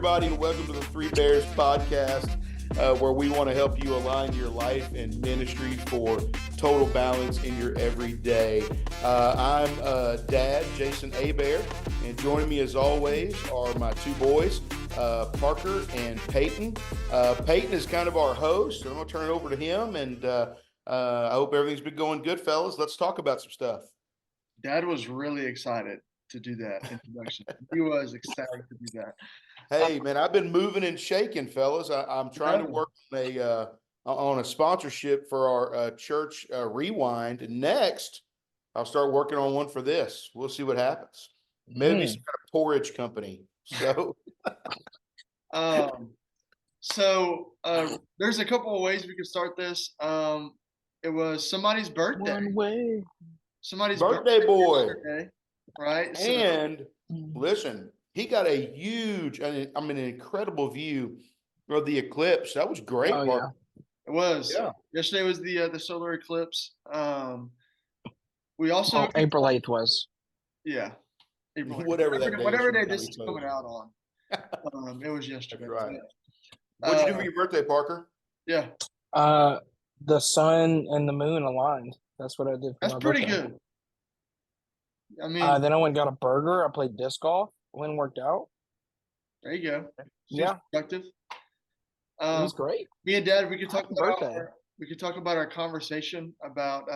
everybody, and welcome to the Three Bears podcast, where we want to help you align your life and ministry for total balance in your everyday. I'm Dad, Jason Abear, and joining me as always are my two boys, Parker and Peyton. Peyton is kind of our host, so I'm going to turn it over to him, and I hope everything's been going good, fellas. Let's talk about some stuff. Dad was really excited to do that introduction. He was excited to do that. Hey, man, I've been moving and shaking, fellas. I'm trying to work on a sponsorship for our church Rewind. And next, I'll start working on one for this. We'll see what happens. Maybe some kind of porridge company. So, there's a couple of ways we could start this. It was somebody's birthday. One way. Somebody's birthday boy. Yesterday, right? And listen, he got a huge, an incredible view of the eclipse. That was great. Oh, yeah. It was. Yeah. Yesterday was the solar eclipse. We also April 8th was. Yeah. April 8th. Whatever day this is coming out on. It was yesterday. That's right. What'd you do for your birthday, Parker? Yeah. The sun and the moon aligned. That's what I did for That's my pretty birthday. good. I mean, then I went and got a burger. I played disc golf. Went and worked out. There you go. Yeah. Productive. It was great. Me and Dad, we could talk about our conversation about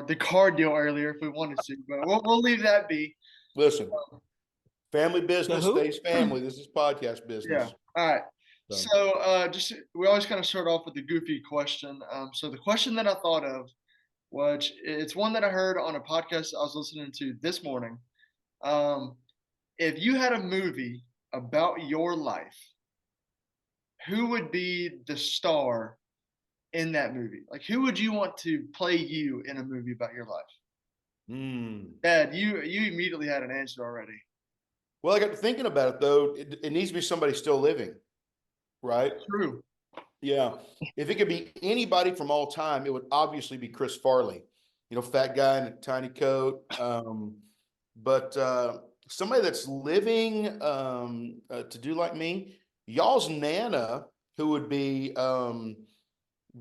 the car deal earlier if we wanted to, but we'll leave that be. Listen, family business stays family. This is podcast business. Yeah. All right. So we always kind of start off with the goofy question. So the question that I thought of, which it's one that I heard on a podcast I was listening to this morning. If you had a movie about your life, who would be the star in that movie? Like, who would you want to play you in a movie about your life? Dad, you immediately had an answer already. Well, I got to thinking about it, though. It needs to be somebody still living, right? True. Yeah. If it could be anybody from all time, it would obviously be Chris Farley. You know, fat guy in a tiny coat. But somebody that's living to do like me, y'all's Nana, who would be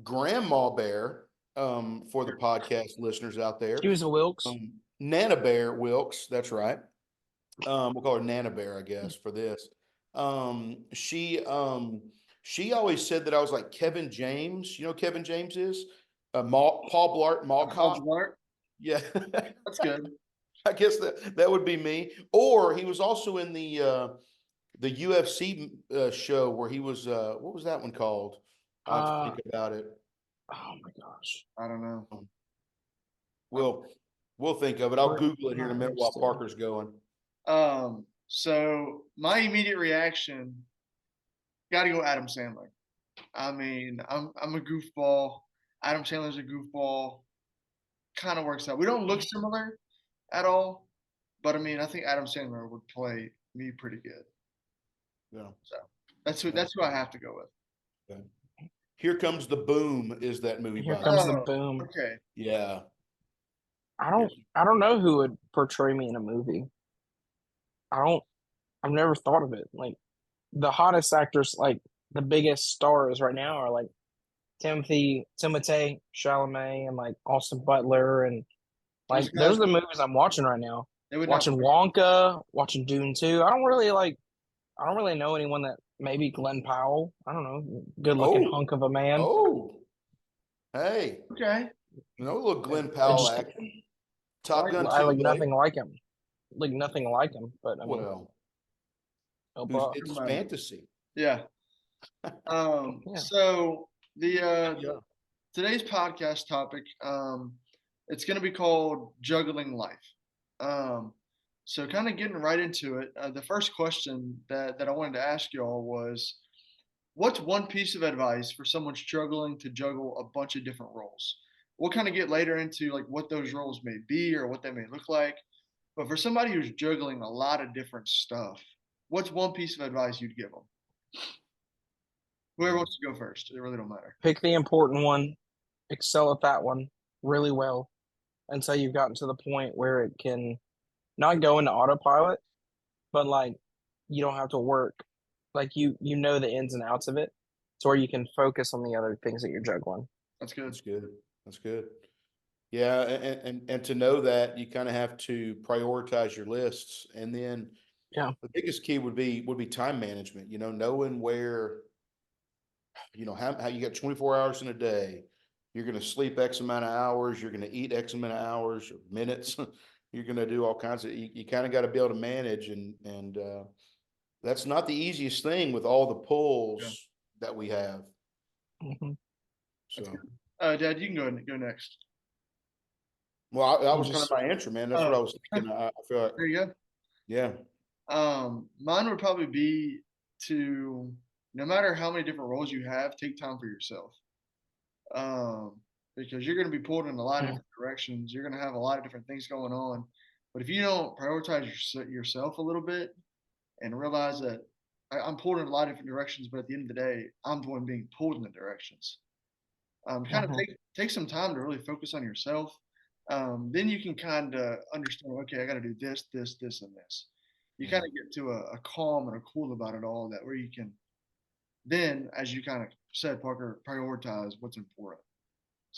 Grandma Bear for the podcast listeners out there. She was a Wilkes. Nana Bear Wilkes, that's right. We'll call her Nana Bear, I guess, for this. She always said that I was like Kevin James. You know who Kevin James is? Paul Blart Mall Cop. Yeah. That's good. I guess that would be me. Or he was also in the UFC show where he was what was that one called? I have to think about it. Oh my gosh. I don't know. We'll think of it. I'll Google it here in a minute while Parker's going. So my immediate reaction, got to go Adam Sandler. I mean, I'm a goofball. Adam Sandler's a goofball. Kind of works out. We don't look similar at all, but I mean, I think Adam Sandler would play me pretty good. Yeah. So that's who I have to go with. Okay. Here Comes the Boom is that movie. Here Comes the Boom. Okay. Yeah. I don't know who would portray me in a movie. I've never thought of it. Like, the hottest actors, like the biggest stars right now are like Timothée Chalamet and like Austin Butler, and like those are the movies I'm watching right now. Watching Wonka, watching Dune 2. I don't really know anyone that maybe Glenn Powell. I don't know, good looking hunk of a man. Oh, hey, okay. No little Glenn Powell acting. Top Gun 2. I like nothing like him. Like nothing like him, but I mean, it's fantasy. Yeah. So today's podcast topic, it's going to be called Juggling Life. So kind of getting right into it, the first question that I wanted to ask y'all was, what's one piece of advice for someone struggling to juggle a bunch of different roles? We'll kind of get later into like what those roles may be or what they may look like. But for somebody who's juggling a lot of different stuff, what's one piece of advice you'd give them? Whoever wants to go first, it really don't matter. Pick the important one, excel at that one really well until you've gotten to the point where it can not go into autopilot, but like you don't have to work. Like you know the ins and outs of it, so where you can focus on the other things that you're juggling. That's good. That's good. That's good. Yeah, and to know that you kind of have to prioritize your lists, and then Yeah. the biggest key would be time management. Knowing where, how you got 24 hours in a day. You're going to sleep X amount of hours. You're going to eat X amount of hours or minutes. You're going to do all kinds of. You kind of got to be able to manage, and that's not the easiest thing with all the Yeah, pulls that we have. Hmm. that's So, good. Dad, you can go next. well, I You was kind of just my answer, man. That's what I Oh, was thinking. I feel like, there you go. yeah, Mine would probably be to, no matter how many different roles you have, take time for yourself. Um, because you're going to be pulled in a lot of mm, different directions. You're going to have a lot of different things going on. But if you don't prioritize yourself a little bit and realize that I'm pulled in a lot of different directions, but at the end of the day, I'm the one being pulled in the directions. Kind of mhm, take some time to really focus on yourself. Then you can kind of understand, okay, I got to do this, this, this, and this. You kind yeah. of get to a calm and a cool about it all, that where you can then, as you kind of said, Parker, prioritize what's important.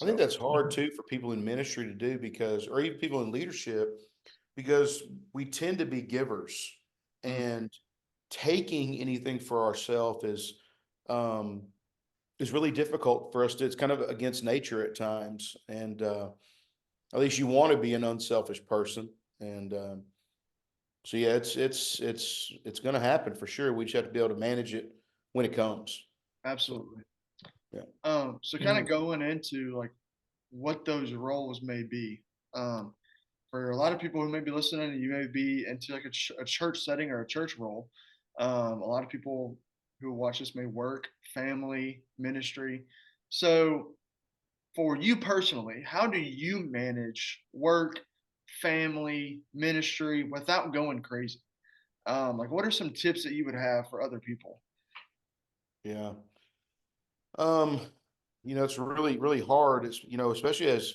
I think So that's hard mhm, too for people in ministry to do because, or even people in leadership, because we tend to be givers, mm, and taking anything for ourselves um, is really difficult for us to. It's kind of against nature at times, and at least you want to be an unselfish person, and so yeah, it's going to happen for sure. We just have to be able to manage it when it comes. So absolutely. yeah, So kind of mhm, going into like what those roles may be. Um, for a lot of people who may be listening, and you may be into like a church setting or a church role. A lot of people who watch this may work, family, ministry. So for you personally, how do you manage work, family, ministry without going crazy? Like, what are some tips that you would have for other people? yeah. Um, it's really really hard. It's especially as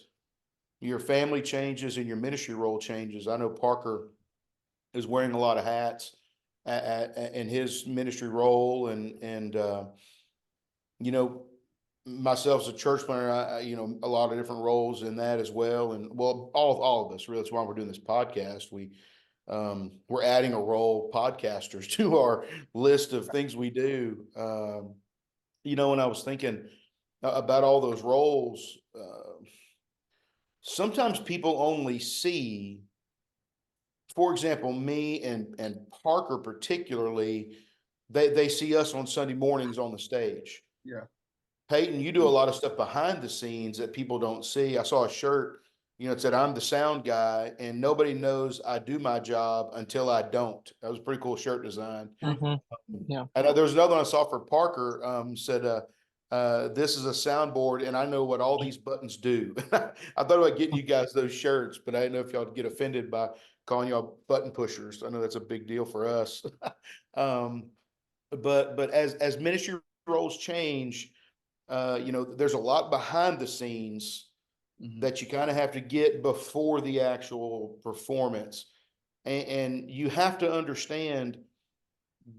your family changes and your ministry role changes. I know Parker is wearing a lot of hats in his ministry role, and you know, myself as a church planner, a lot of different roles in that as well. And well, all of us really. That's why we're doing this podcast. We're adding a role, podcasters, to our list of things we do. When I was thinking about all those roles, sometimes people only see, for example, me and Parker particularly, they see us on Sunday mornings on the stage. Yeah. Peyton, you do a lot of stuff behind the scenes that people don't see. I saw a shirt, it said I'm the sound guy, and nobody knows I do my job until I don't. That was a pretty cool shirt design. mhm. Yeah. And there was another one I saw for Parker, said, this is a soundboard and I know what all these buttons do. I thought about getting you guys those shirts, but I didn't know if y'all would get offended by calling y'all button pushers. I know that's a big deal for us. um, but as ministry roles change, there's a lot behind the scenes Hmm. that you kind of have to get before the actual performance. And you have to understand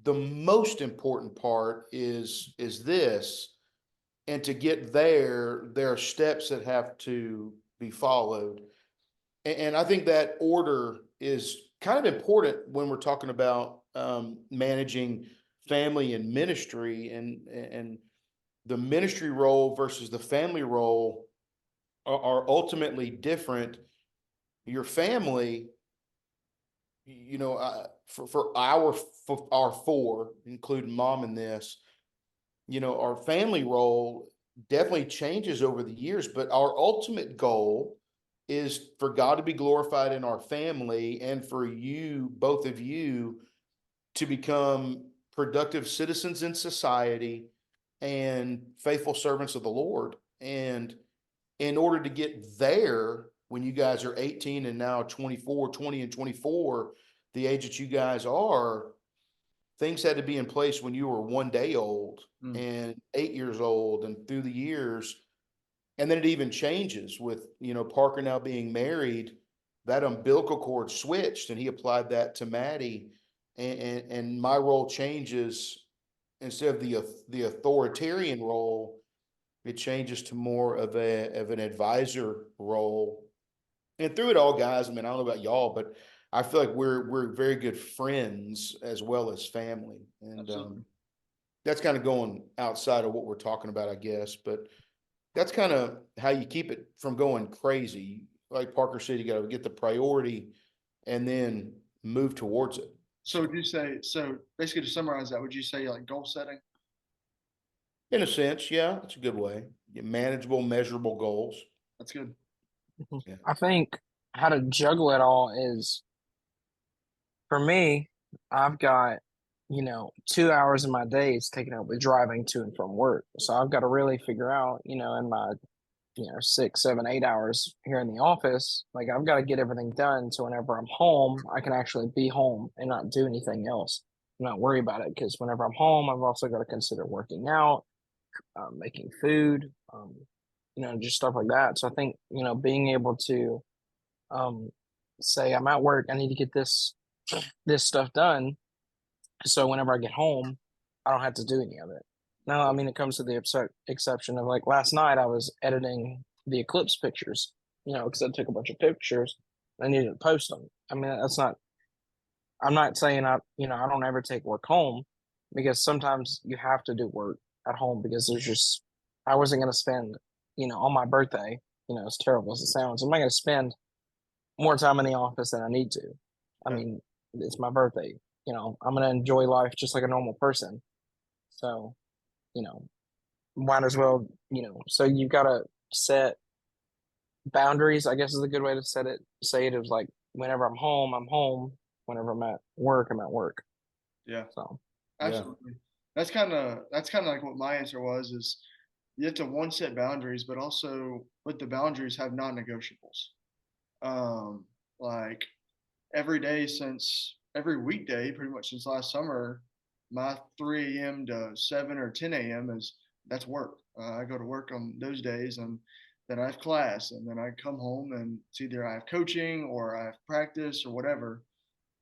the most important part is this, and to get there are steps that have to be followed, and I think that order is kind of important when we're talking about managing family and ministry, and the ministry role versus the family role are ultimately different. Your family, for our four, including mom in this, our family role definitely changes over the years, but our ultimate goal is for God to be glorified in our family, and for you, both of you, to become productive citizens in society and faithful servants of the Lord. And in order to get there, when you guys are 18 and now 24, 20 and 24, the age that you guys are, things had to be in place when you were 1 day old Mm. and 8 years old and through the years. And then it even changes with, Parker now being married, that umbilical cord switched and he applied that to Maddie. and my role changes. Instead of the authoritarian role, it changes to more of an advisor role. And through it all, guys, I mean, I don't know about y'all, but I feel like we're very good friends as well as family. And Absolutely. that's kind of going outside of what we're talking about, I guess. But that's kind of how you keep it from going crazy. Like Parker said, you got to get the priority and then move towards it. So would you say, so basically to summarize that, would you say like goal setting? In a sense, yeah, that's a good way. Manageable, measurable goals. That's good. Yeah. I think how to juggle it all is for me, I've got, 2 hours of my day is taken up with driving to and from work. So I've got to really figure out, in my, 6, 7, 8 hours here in the office, like I've got to get everything done. So whenever I'm home, I can actually be home and not do anything else. Not worry about it because whenever I'm home, I've also got to consider working out, making food, just stuff like that. So I think, being able to um, say I'm at work, I need to get this stuff done. So whenever I get home, I don't have to do any of it. Now, I mean, it comes to the exception of like last night, I was editing the eclipse pictures, because I took a bunch of pictures. I needed to post them. I mean, that's not. I'm not saying I don't ever take work home because sometimes you have to do work at home because there's just I wasn't going to spend, on my birthday, as terrible as it sounds, I'm not going to spend more time in the office than I need to. I Yeah. mean, it's my birthday. I'm going to enjoy life just like a normal person. So, you know, might as well, so you've got to set boundaries, I guess is a good way to say it is like whenever I'm home, I'm home. Whenever I'm at work, I'm at work. Yeah. So, Yeah. Absolutely. That's kind of like what my answer was is you have to one set boundaries, but also with the boundaries have non-negotiables. Um, like every weekday, pretty much since last summer, my 3 a.m. to 7 or 10 a.m. that's work. I go to work on those days and then I have class and then I come home and it's either I have coaching or I have practice or whatever.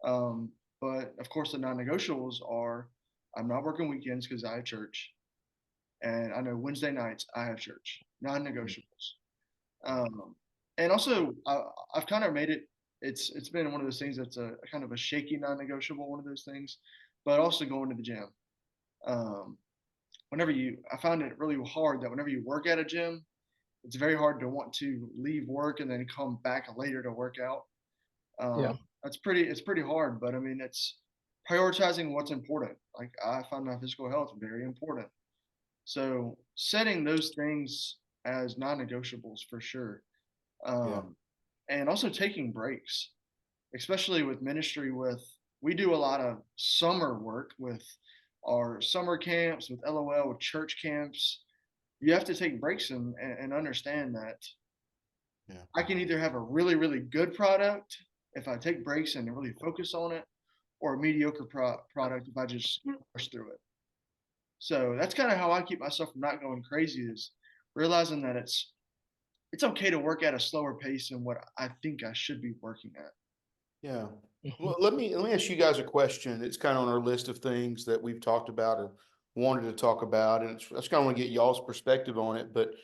Um, but of course, the non-negotiables are I'm not working weekends because I have church, and I know Wednesday nights I have church. Non-negotiables. Um, and also, I've kind of made it. It's been one of those things that's a kind of a shaky non-negotiable. One of those things, but also going to the gym. Um, I found it really hard that whenever you work at a gym, it's very hard to want to leave work and then come back later to work out. yeah. It's pretty hard, but I mean, it's prioritizing what's important. Like I find my physical health very important. So setting those things as non-negotiables for sure. Yeah. Um, and also taking breaks, especially with ministry we do a lot of summer work with our summer camps, with LOL, with church camps. You have to take breaks and understand that Yeah. I can either have a really, really good product if I take breaks and really focus on it, or a mediocre product if I just push through it. So that's kind of how I keep myself from not going crazy is realizing that it's okay to work at a slower pace than what I think I should be working at. Yeah. Mhm. Well, let me ask you guys a question. It's kind of on our list of things that we've talked about or wanted to talk about, and I just kind of want to get y'all's perspective on it. But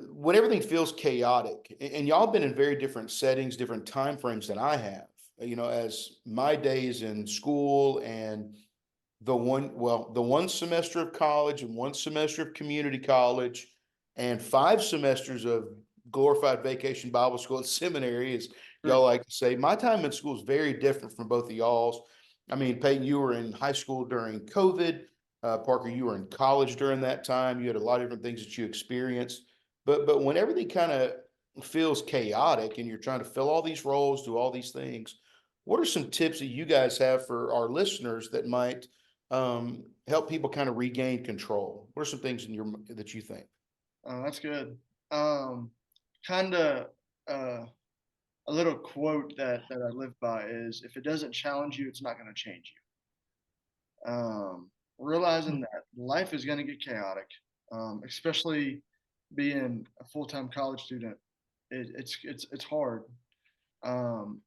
when everything feels chaotic, and y'all been in very different settings, different time frames than I have. As my days in school and the one semester of college and one semester of community college and 5 semesters of glorified vacation Bible school and seminary, as Sure. y'all like to say. My time in school is very different from both of y'all's. I mean, Peyton, you were in high school during COVID. Parker, you were in college during that time. You had a lot of different things that you experienced. But when everything kind of feels chaotic and you're trying to fill all these roles, do all these things, what are some tips that you guys have for our listeners that might help people kind of regain control? What are some things that you think? That's good. Um, kind of a little quote that I live by is if it doesn't challenge you, it's not going to change you. Realizing that life is going to get chaotic, especially being a full-time college student, it's hard.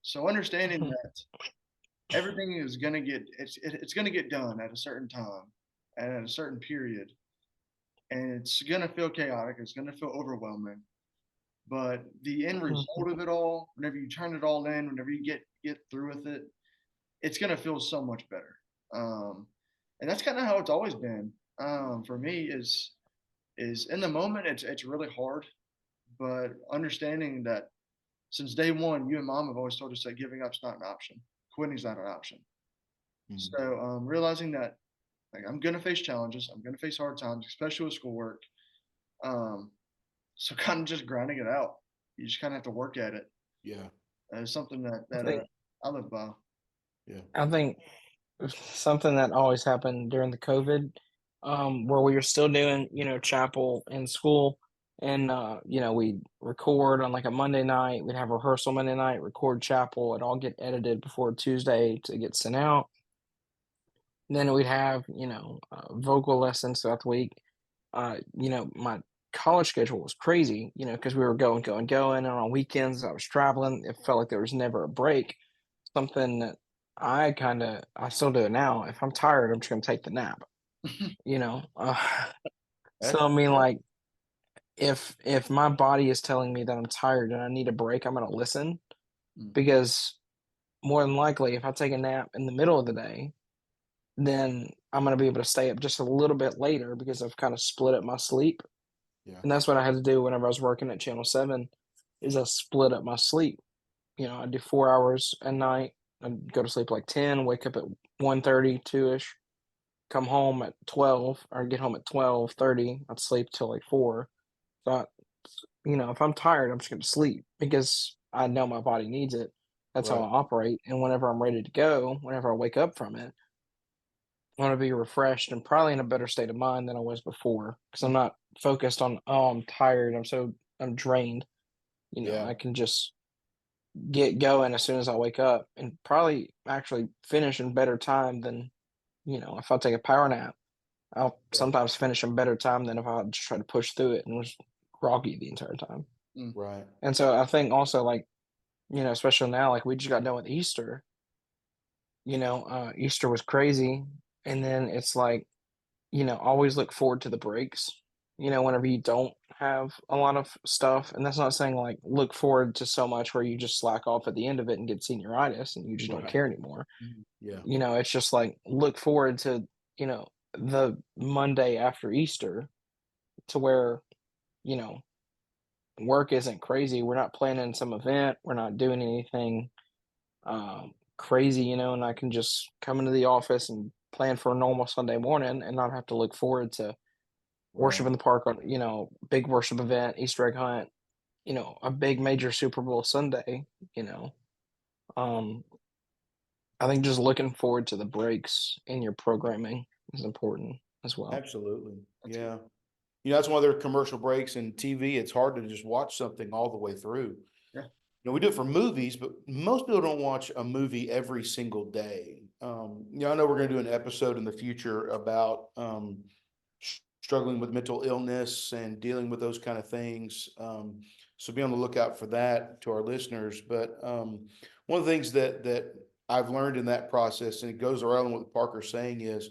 So understanding that everything is gonna get it's gonna get done at a certain time and at a certain period, and it's gonna feel chaotic. It's gonna feel overwhelming. But the end result of it all, whenever you turn it all in, whenever you get through with it, it's gonna feel so much better. Um, and that's kind of how it's always been. For me is in the moment it's really hard, but understanding that since day one, you and mom have always told us that giving up's not an option, quitting's not an option. So realizing that like I'm gonna face challenges, I'm gonna face hard times, especially with schoolwork. Um, so kind of just grinding it out. You just kind of have to work at it. Yeah. It's something I think I live by. Yeah. I think something that always happened during the COVID, where we were still doing, chapel in school, and we'd record on like a Monday night, we'd have rehearsal Monday night, record chapel, it all get edited before Tuesday to get sent out. Then we'd have, vocal lessons throughout the week. My college schedule was crazy, because we were going, going, going, and on weekends I was traveling. It felt like there was never a break. Something that I still do it now. If I'm tired, I'm just gonna take the nap. You know, so That's I mean, yeah. like, if my body is telling me that I'm tired and I need a break, I'm gonna listen, Mm. because more than likely, if I take a nap in the middle of the day, then I'm gonna be able to stay up just a little bit later because I've kind of split up my sleep. Yeah. And that's what I had to do whenever I was working at Channel 7, is I split up my sleep. I do 4 hours a night. I'd go to sleep like 10, wake up at 1:30, 2-ish, come home at 12, or get home at 12:30. I'd sleep till like 4. Thought, if I'm tired, I'm just gonna sleep because I know my body needs it. That's how Right. I operate. And whenever I'm ready to go, whenever I wake up from it, I want to be refreshed and probably in a better state of mind than I was before, because I'm not focused on, oh, I'm tired. I'm drained. Yeah. I can just get going as soon as I wake up and probably actually finish in better time than, if I take a power nap. I'll Yeah. sometimes finish in better time than if I just try to push through it and was groggy the entire time. Mm. Right. And so I think also, like, especially now, like we just got done with Easter, Easter was crazy. And then it's like, always look forward to the breaks, whenever you don't have a lot of stuff. And that's not saying like look forward to so much where you just slack off at the end of it and get senioritis and you just don't Right. care anymore. Yeah. It's just like look forward to, the Monday after Easter, to where, you know, work isn't crazy. We're not planning some event. We're not doing anything crazy, and I can just come into the office and plan for a normal Sunday morning and not have to look forward to Right. worship in the park on, big worship event, Easter egg hunt, a big major Super Bowl Sunday, you know. Um, I think just looking forward to the breaks in your programming is important as well. Absolutely. That's good. Yeah. That's why there are commercial breaks in TV. It's hard to just watch something all the way through. Yeah. We do it for movies, but most people don't watch a movie every single day. I know we're going to do an episode in the future about struggling with mental illness and dealing with those kind of things. So be on the lookout for that to our listeners. But one of the things that I've learned in that process, and it goes around what Parker's saying, is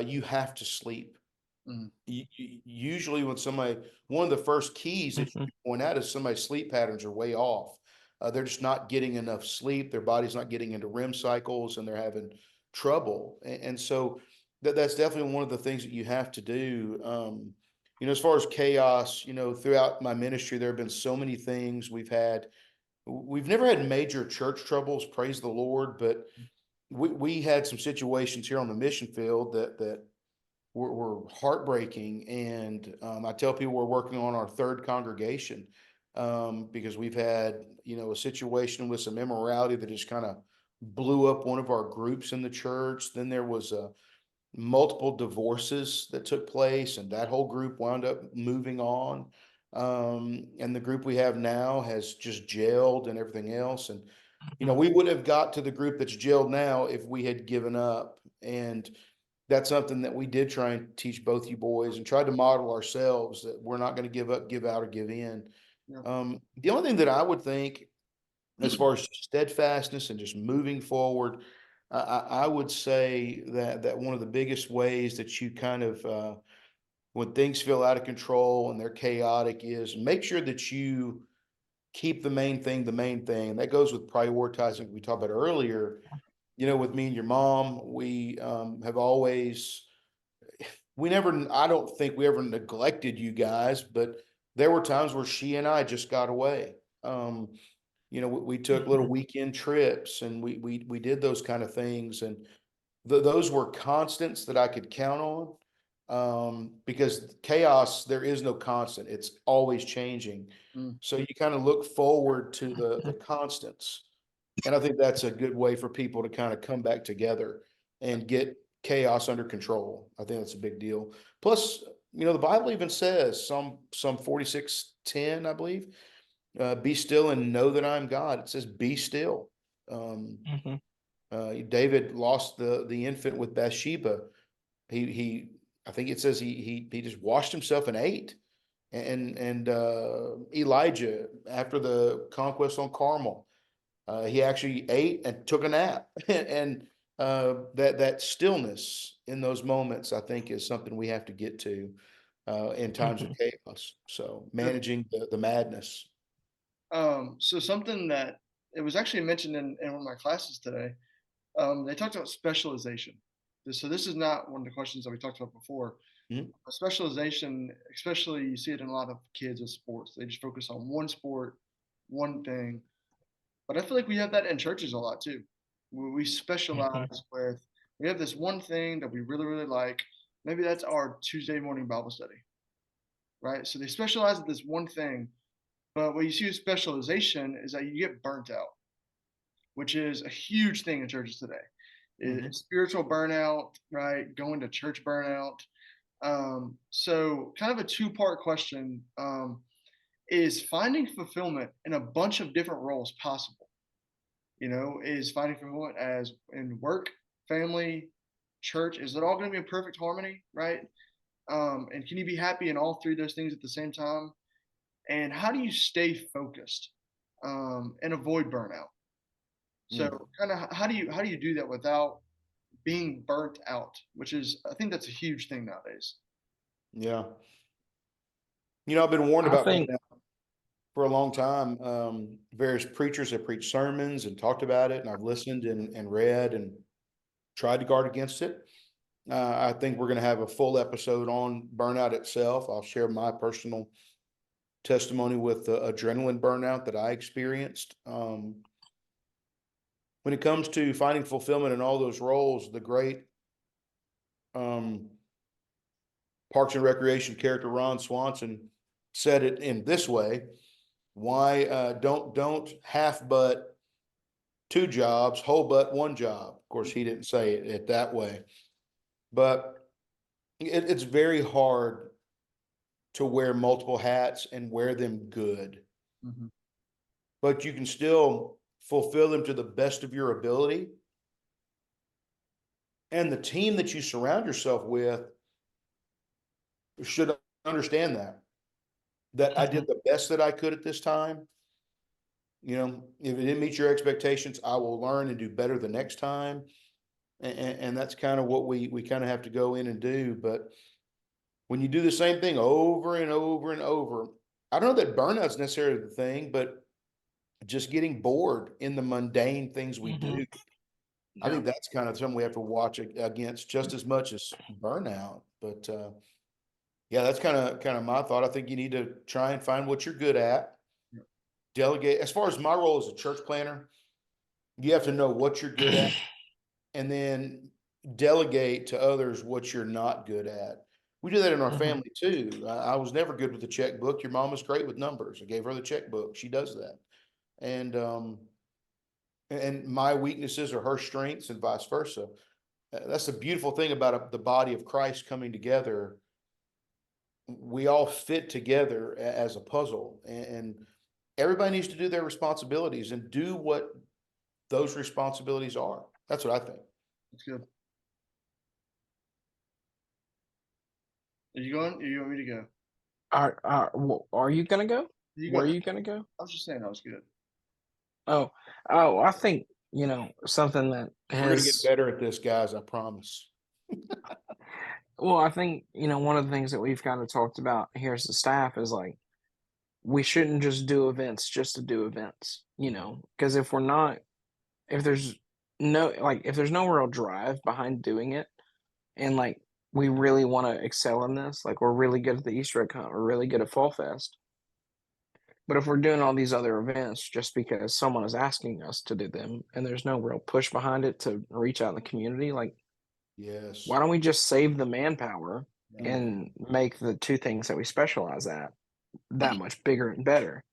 you have to sleep. Mm. Usually when one of the first keys that Mhm. you point out is somebody's sleep patterns are way off. They're just not getting enough sleep. Their body's not getting into REM cycles and they're having trouble. And so that's definitely one of the things that you have to do. As far as chaos, throughout my ministry, there have been so many things we've never had major church troubles, praise the Lord, but we had some situations here on the mission field that were heartbreaking. And I tell people we're working on our third congregation because we've had, a situation with some immorality that just kind of blew up one of our groups in the church. Then there was multiple divorces that took place, and that whole group wound up moving on. And the group we have now has just jailed and everything else. And, we would have got to the group that's jailed now if we had given up. And that's something that we did try and teach both you boys and tried to model ourselves, that we're not going to give up, give out, or give in. Yeah. The only thing that I would think, as far as steadfastness and just moving forward, I would say that one of the biggest ways that you kind of when things feel out of control and they're chaotic is make sure that you keep the main thing the main thing. And that goes with prioritizing. We talked about earlier. With me and your mom, we have always we never I don't think we ever neglected you guys, but there were times where she and I just got away. We took little Mhm. weekend trips and we did those kind of things, and those were constants that I could count on. Because chaos, there is no constant. It's always changing. Mm. So you kind of look forward to the constants. And I think that's a good way for people to kind of come back together and get chaos under control. I think that's a big deal. Plus, the Bible even says some 46:10, I believe, be still and know that I'm God. It says, be still. Um, Mhm. David lost the infant with Bathsheba. He I think it says he just washed himself and ate. And Elijah, after the conquest on Carmel, he actually ate and took a nap. And that stillness in those moments, I think, is something we have to get to in times of Mhm. chaos. So Good. managing the madness. So something that it was actually mentioned in one of my classes today. They talked about specialization. So this is not one of the questions that we talked about before. Mhm. Specialization, especially you see it in a lot of kids with sports. They just focus on one sport, one thing. But I feel like we have that in churches a lot too. We Mhm. specialize with, we have this one thing that we really, really like. Maybe that's our Tuesday morning Bible study, right? So they specialize at this one thing. But what you see with specialization is that you get burnt out, which is a huge thing in churches today. Mhm. Spiritual burnout, right? Going to church burnout. So, kind of a two-part question: is finding fulfillment in a bunch of different roles possible? Is finding fulfillment as in work, family, church? Is it all going to be in perfect harmony, right? And can you be happy in all three of those things at the same time? And how do you stay focused and avoid burnout? Mm. So, kind of, how do you do that without being burnt out? Which is, I think that's a huge thing nowadays. Yeah. I've been warned I about think. burnout for a long time. Various preachers have preached sermons and talked about it, and I've listened and read and tried to guard against it. I think we're going to have a full episode on burnout itself. I'll share my personal testimony with the adrenaline burnout that I experienced. When it comes to finding fulfillment in all those roles, the great um, Parks and Recreation character Ron Swanson said it in this way: "Why don't half but two jobs, whole but one job?" Of course, he didn't say it that way, but it's very hard to wear multiple hats and wear them good, Mm-hmm. but you can still fulfill them to the best of your ability. And the team that you surround yourself with should understand that I did Mhm. the best that I could at this time. If it didn't meet your expectations, I will learn and do better the next time. And that's kind of what we kind of have to go in and do. But when you do the same thing over and over and over, I don't know that burnout's necessarily the thing, but just getting bored in the mundane things we Mhm. do. I Yeah. think that's kind of something we have to watch against just as much as burnout. But yeah, that's kind of my thought. I think you need to try and find what you're good at. Delegate. As far as my role as a church planner, you have to know what you're good at, and then delegate to others what you're not good at. We do that in our Mhm. family too. I was never good with the checkbook. Your mom was great with numbers. I gave her the checkbook. She does that. And my weaknesses are her strengths and vice versa. That's the beautiful thing about the body of Christ coming together. We all fit together as a puzzle, and everybody needs to do their responsibilities and do what those responsibilities are. That's what I think. That's good. Are you going? Or you want me to go? Are you gonna go? You go Where are ahead. you gonna go? I was just saying that was good. Oh, I think something that We're going to get has, better at this, guys. I promise. well, I think, one of the things that we've kind of talked about here as the staff is like, we shouldn't just do events just to do events, because if there's if there's no real drive behind doing it, and like we really want to excel in this, like we're really good at the Easter egg hunt, we're really good at Fall Fest. But if we're doing all these other events just because someone is asking us to do them and there's no real push behind it to reach out in the community, like Yes. why don't we just save the manpower Yeah. and make the two things that we specialize at that much bigger and better?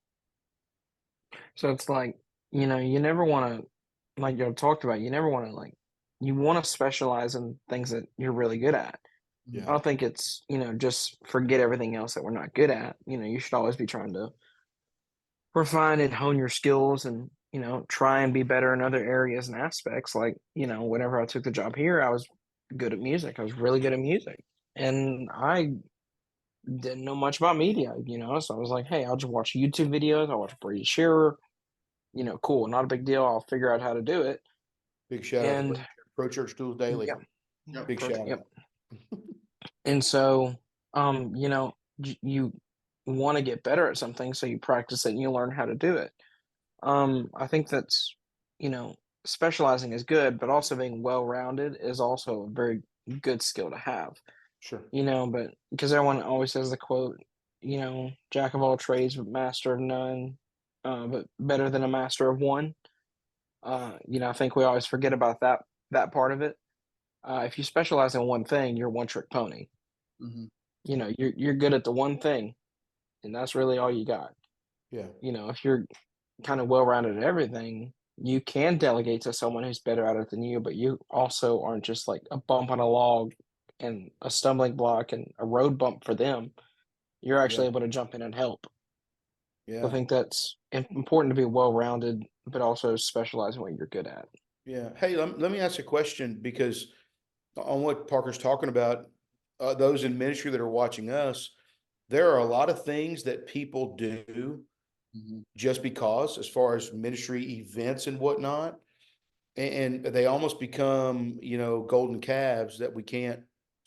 So it's like, you never want to, like you talked about, you never want to you want to specialize in things that you're really good at. I Yeah. don't think it's, just forget everything else that we're not good at. You should always be trying to refine and hone your skills and, try and be better in other areas and aspects. Like, whenever I took the job here, I was good at music. I was really good at music. And I didn't know much about media, so I was like, hey, I'll just watch YouTube videos. I'll watch Brady Shearer, cool, not a big deal. I'll figure out how to do it. Big shout out And to Pro Church Tools Daily. yep, Yep. Big shout yep. out. And so, you want to get better at something, so you practice it and you learn how to do it. I think that's, specializing is good, but also being well-rounded is also a very good skill to have. Sure. But because everyone always says the quote, jack of all trades, but master of none, but better than a master of one. I think we always forget about that part of it. If you specialize in one thing, you're one trick pony. Mm-hmm. You're good at the one thing, and that's really all you got. Yeah. If you're kind of well-rounded at everything, you can delegate to someone who's better at it than you, but you also aren't just like a bump on a log and a stumbling block and a road bump for them. You're actually Yeah. able to jump in and help. Yeah. So I think that's important to be well-rounded, but also specialize in what you're good at. Yeah. Hey, let me ask a question, because on what Parker's talking about, those in ministry that are watching us, there are a lot of things that people do just because, as far as ministry events and whatnot, and they almost become, golden calves that we can't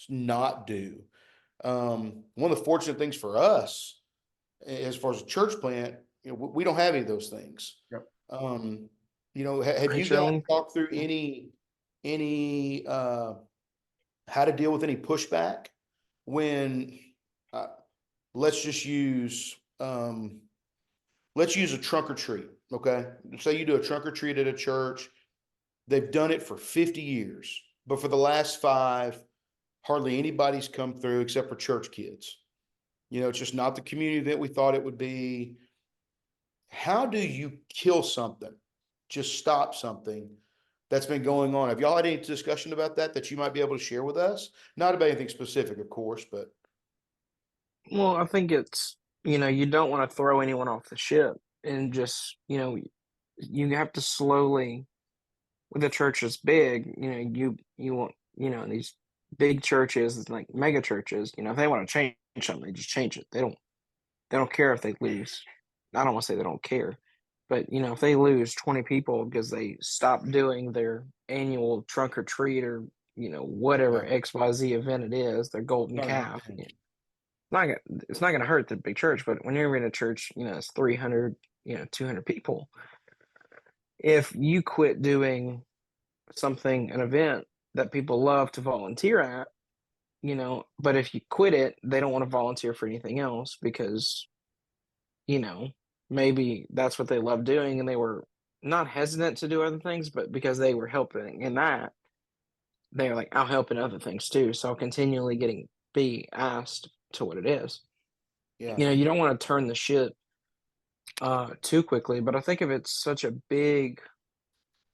not do. One of the fortunate things for us, as far as a church plant, we don't have any of those things. Yep. Have you Create your guys own. talked through any how to deal with any pushback when, uh, let's just use let's use a trunk or treat. Okay, say you do a trunk or treat at a church. They've done it for 50 years, but for the last 5, hardly anybody's come through except for church kids. It's just not the community that we thought it would be. How do you kill something? Just stop something that's been going on. Have y'all had any discussion about that you might be able to share with us? Not about anything specific, of course, but Well, I think it's, you don't want to throw anyone off the ship, and just, you have to slowly, with a church that's big, you want, these big churches, like mega churches, if they want to change something, they just change it. They don't care if they lose. I don't want to say they don't care, but if they lose 20 people because they stop doing their annual trunk or treat, or whatever yeah, XYZ event it is, their golden sorry, calf, not gonna, it's not gonna hurt the big church. But when you're in a church, it's 300, 200 people. If you quit doing something, an event that people love to volunteer at, but if you quit it, they don't want to volunteer for anything else because, you know, maybe that's what they love doing, and they were not hesitant to do other things, but because they were helping in that, they're like, I'll help in other things too. So I'll continually be asked to what it is. yeah, You don't want to turn the ship too quickly, but I think if it's such a big,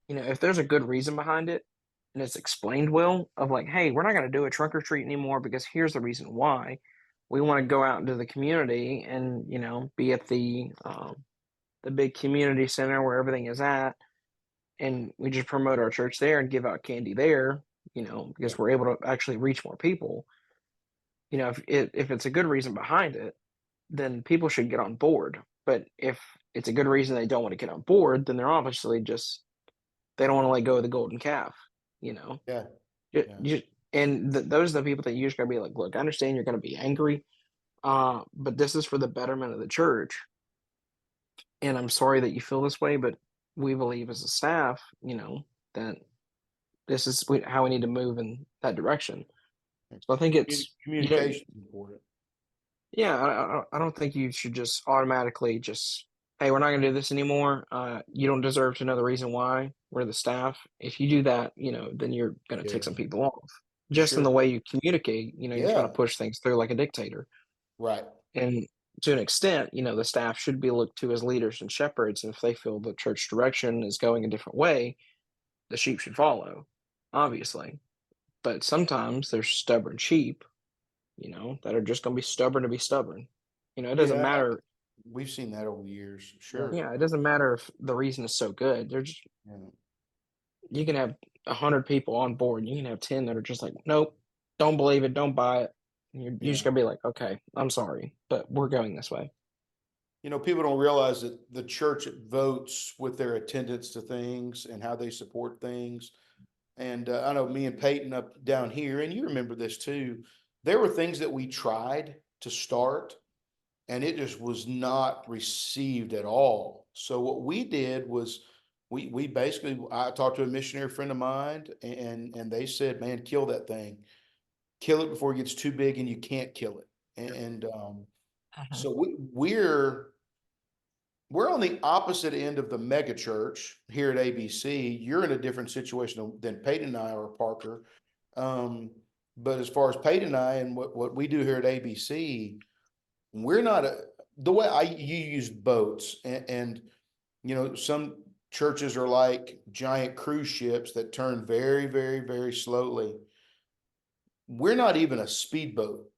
if there's a good reason behind it and it's explained well, of like, hey, we're not going to do a trunk or treat anymore because here's the reason why. We want to go out into the community and, be at the big community center where everything is at, and we just promote our church there and give out candy there, yeah, because we're able to actually reach more people. If it's a good reason behind it, then people should get on board. But if it's a good reason they don't want to get on board, then they're obviously just they don't want to let go of the golden calf, you know. Yeah. You, Yeah. you, and those are the people that you just gotta be like, look, I understand you're gonna be angry, but this is for the betterment of the church, and I'm sorry that you feel this way, but we believe as a staff, that this is how we need to move in that direction. So I think it's Communication is important. yeah, I don't think you should just automatically just, hey, we're not going to do this anymore. You don't deserve to know the reason why. We're the staff. If you do that, then you're going to tick some Yeah. people off. Just in Sure. the way you communicate, you're trying to Yeah. push things through like a dictator. Right. And to an extent, the staff should be looked to as leaders and shepherds. And if they feel the church direction is going a different way, the sheep should follow, obviously. But sometimes there's stubborn sheep, that are just going to be stubborn to be stubborn. It doesn't Yeah. matter. We've seen that over the years. Sure. Yeah, it doesn't matter if the reason is so good. They're just Yeah. you can have 100 people on board, and you can have 10 that are just like, nope, don't believe it, don't buy it. And you're just Yeah. gonna be like, okay, I'm sorry, but we're going this way. People don't realize that the church votes with their attendance to things and how they support things. And I know me and Peyton up down here, and you remember this too. There were things that we tried to start, and it just was not received at all. So what we did was we basically, I talked to a missionary friend of mine, and they said, man, kill that thing, kill it before it gets too big and you can't kill it. And Mhm. so we're on the opposite end of the mega church here at ABC. You're in a different situation than Peyton and I are, Parker. Um, but as far as Peyton and I and what we do here at ABC, we're not the way you used boats, and some churches are like giant cruise ships that turn very, very, very slowly. We're not even a speedboat.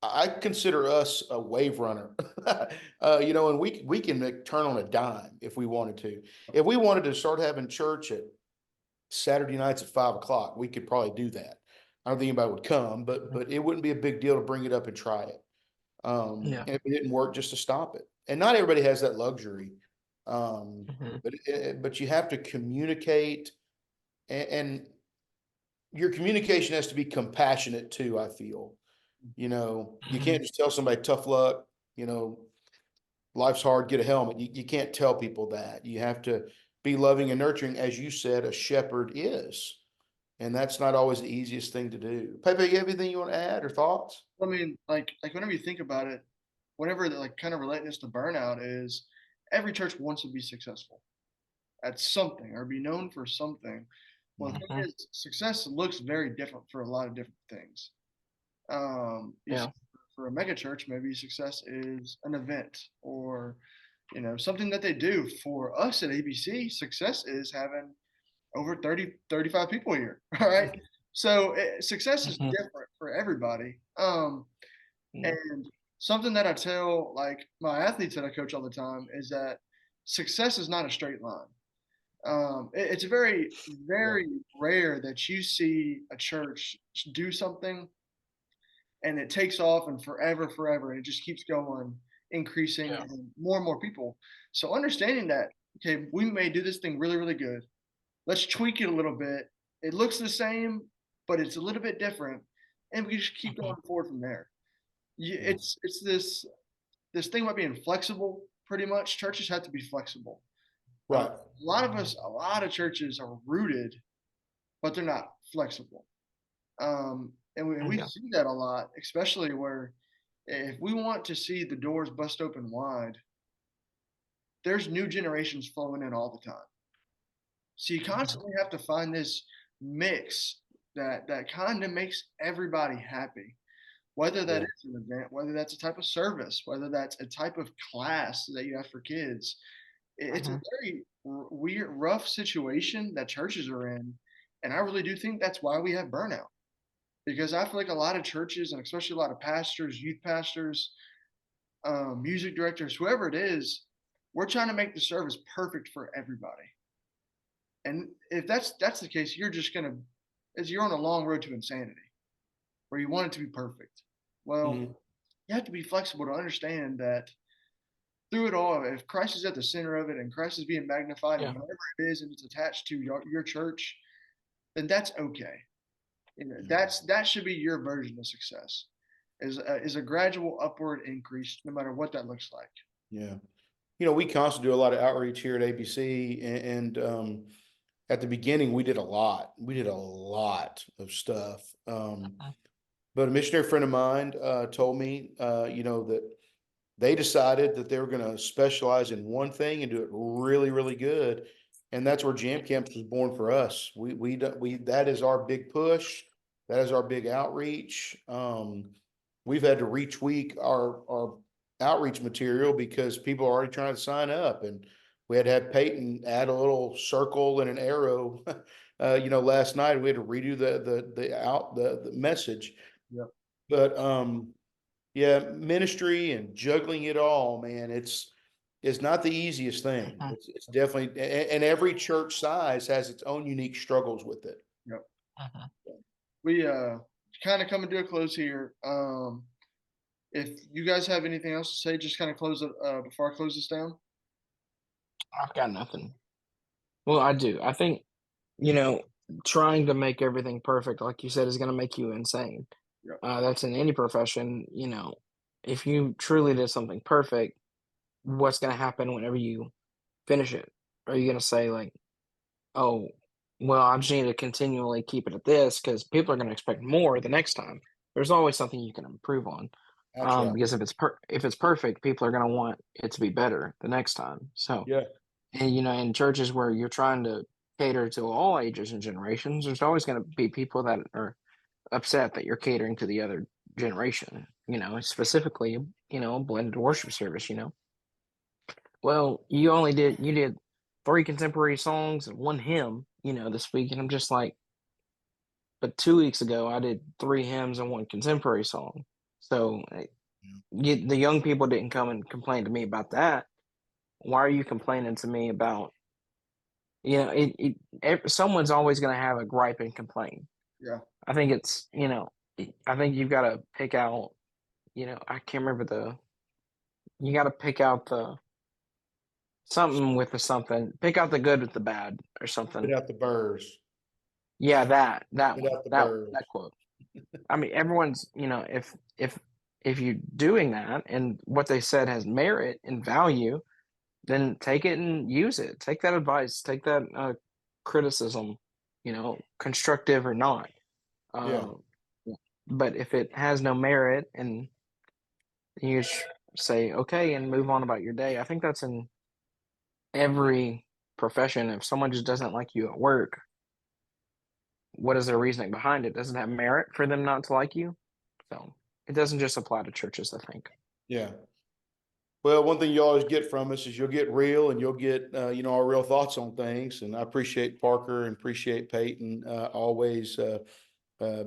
I consider us a wave runner. And we can turn on a dime if we wanted to. If we wanted to start having church at Saturday nights at 5 o'clock, we could probably do that. I don't think anybody would come, but it wouldn't be a big deal to bring it up and try it. Yeah. And if it didn't work, just to stop it. And not everybody has that luxury. Mhm. But you have to communicate, and your communication has to be compassionate too, I feel. You can't Mhm. just tell somebody tough luck, you know, life's hard, get a helmet. You can't tell people that. You have to be loving and nurturing, as you said, a shepherd is. And that's not always the easiest thing to do. Pepe, you have anything you want to add or thoughts? I mean, like whenever you think about it, whenever like kind of relating this to burnout is every church wants to be successful at something or be known for something. Well, the thing Mhm. is, success looks very different for a lot of different things. You see, Yeah. for a mega church, maybe success is an event or something that they do. For us at ABC, success is having over 30, 35 people here. All right. So success is Mhm. different for everybody. Yeah. And something that I tell like my athletes that I coach all the time is that success is not a straight line. It's very, Yeah. very rare that you see a church do something and it takes off and forever, forever, and it just keeps going, increasing, Yeah. and more people. So understanding that, okay, we may do this thing really, really good. Let's tweak it a little bit. It looks the same, but it's a little bit different, and we just keep Mhm. going forward from there. Yeah. It's this thing about being flexible. Pretty much, churches have to be flexible. Right. A lot of churches are rooted, but they're not flexible. And we Yeah. see that a lot, especially where if we want to see the doors bust open wide, there's new generations flowing in all the time. So you Mhm. constantly have to find this mix that kind of makes everybody happy. Whether that Yeah. is an event, whether that's a type of service, whether that's a type of class that you have for kids, it's a Mhm. very weird, rough situation that churches are in, and I really do think that's why we have burnout. Because I feel like a lot of churches, and especially a lot of pastors, youth pastors, music directors, whoever it is, we're trying to make the service perfect for everybody. And if that's the case, you're on a long road to insanity, where you want it to be perfect. Well, Mhm. you have to be flexible to understand that through it all, if Christ is at the center of it and Christ is being magnified and Yeah. whatever it is and it's attached to your church, then that's okay. That should be your version of success. Is a gradual upward increase, no matter what that looks like. Yeah. We constantly do a lot of outreach here at ABC, and at the beginning we did a lot. We did a lot of stuff. But a missionary friend of mine told me, that they decided that they were going to specialize in one thing and do it really, really good, and that's where Jam Camps was born for us. We that is our big push. That is our big outreach. We've had to retweak our outreach material because people are already trying to sign up, and we had to have Peyton add a little circle and an arrow. Last night we had to redo the message. Yep. But yeah, ministry and juggling it all, man, it's not the easiest thing. It's definitely, and every church size has its own unique struggles with it. Yep. We kind of coming to a close here. If you guys have anything else to say, just kind of close it before I close this down. I've got nothing. Well, I do. I think, trying to make everything perfect, like you said, is going to make you insane. Yep. That's in any profession. If you truly did something perfect, what's going to happen whenever you finish it? Are you going to say like, oh, well, I just need to continually keep it at this because people are going to expect more the next time. There's always something you can improve on. That's right. Because if it's perfect, people are going to want it to be better the next time. So Yeah. And in churches where you're trying to cater to all ages and generations, there's always going to be people that are upset that you're catering to the other generation. Specifically, blended worship service. Well, you did 3 contemporary songs and 1 hymn, this week, and I'm just like, but 2 weeks ago I did 3 hymns and 1 contemporary song. So the young people didn't come and complain to me about that. Why are you complaining to me about, someone's always going to have a gripe and complain. Yeah. I think it's, I think you've got to pick out, I can't remember you got to pick out something with the something, pick out the good with the bad or something. Get out the burrs. Yeah, that Get one, out the burrs. that quote. I mean, everyone's, if you're doing that and what they said has merit and value, then take it and use it. Take that advice. Take that criticism, constructive or not. Yeah. But if it has no merit and you just say, okay, and move on about your day, I think that's in every profession. If someone just doesn't like you at work, what is their reasoning behind it? Does it have merit for them not to like you? So it doesn't just apply to churches, I think. Yeah. Well, one thing you always get from us is you'll get real and you'll get, our real thoughts on things. And I appreciate Parker and appreciate Peyton always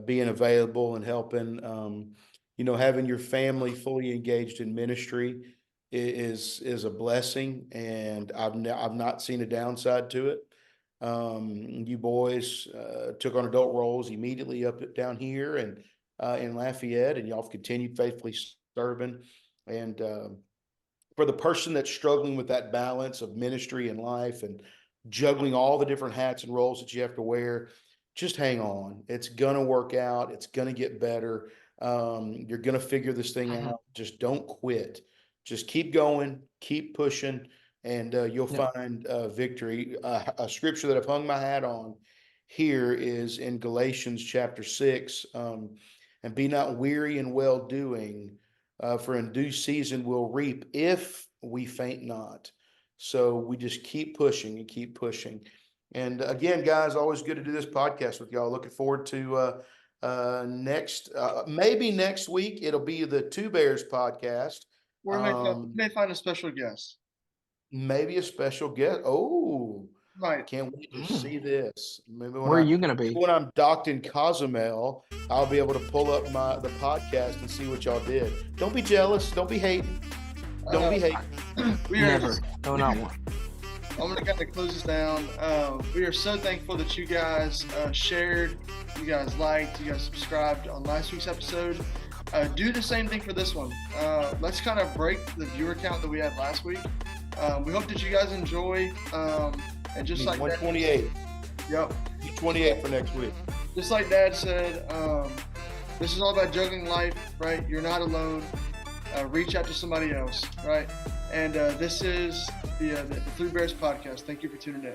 being available and helping. Having your family fully engaged in ministry is a blessing, and I've not seen a downside to it. You boys took on adult roles immediately down here and in Lafayette, and y'all have continued faithfully serving. And for the person that's struggling with that balance of ministry and life and juggling all the different hats and roles that you have to wear, just hang on. It's going to work out. It's going to get better. You're going to figure this thing out. Just don't quit. Just keep going, keep pushing, and you'll find victory. A scripture that I've hung my hat on here is in Galatians chapter 6. And be not weary in well doing, for in due season we'll reap if we faint not. So we just keep pushing and keep pushing. And again, guys, always good to do this podcast with y'all. Looking forward to maybe next week. It'll be the Two Bears podcast. We may find a special guest. Maybe a special guest. Oh, right. Can't wait to see this. Maybe Where are you going to be? When I'm docked in Cozumel, I'll be able to pull up the podcast and see what y'all did. Don't be jealous. Don't be hating. Don't be hating. Never. No, not one. I'm going to kind of close this down. We are so thankful that you guys shared, you guys liked, you guys subscribed on last week's episode. Do the same thing for this one. Let's kind of break the viewer count that we had last week. We hope that you guys enjoy. And just like 128. Yep. 28 for next week. Just like Dad said, this is all about juggling life, right? You're not alone. Reach out to somebody else, right? And this is the Three Bears podcast. Thank you for tuning in.